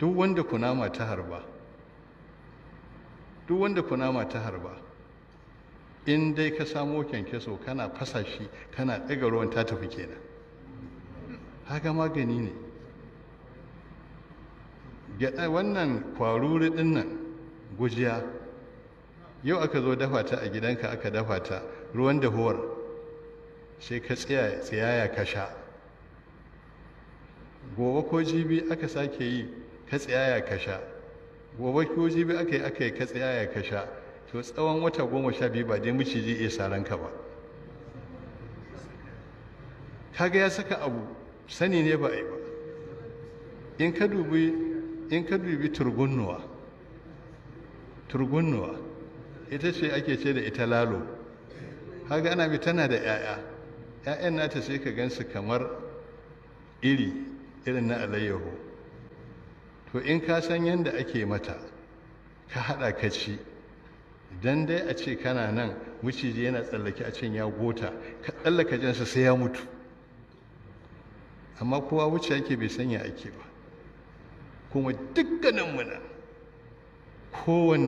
duk wanda kunama ta harba duk wanda kunama ta harba in dai ka samo kyankyaso kana fasa shi kana ɗaga ruwan ta tafi kenan. haka magani ne. gyaɗa wannan kwaruri ɗin nan gujiya yau aka zo dafa ta a gidanka aka dafa ta ruwan dahuwar sai ka tsiyaya ka sha, gobe ko jibi aka sake yi ka tsiyaya ka sha, gobe ko jibi aka yi ka tsiyaya ka sha, to tsawon wata 12 ba dai miciji iya saranka ba. kaga ya saka abu sani ne ba a yi ba. in ka dubi turgunnuwa ita ce ake ce da ita lalo. kaga ana bi tana da 'ya'yan nata sai ka gansu kamar irin na alayyahu. to in ka san yadda ake mata ka haɗa ka ci, dan dai a ce kana nan miciji yana tsallake a cin ya gota ka tsallaka jansa sai ya mutu, amma kowa wuce yake bai sanya ake ba. kuma dukkaninmu nan kowanne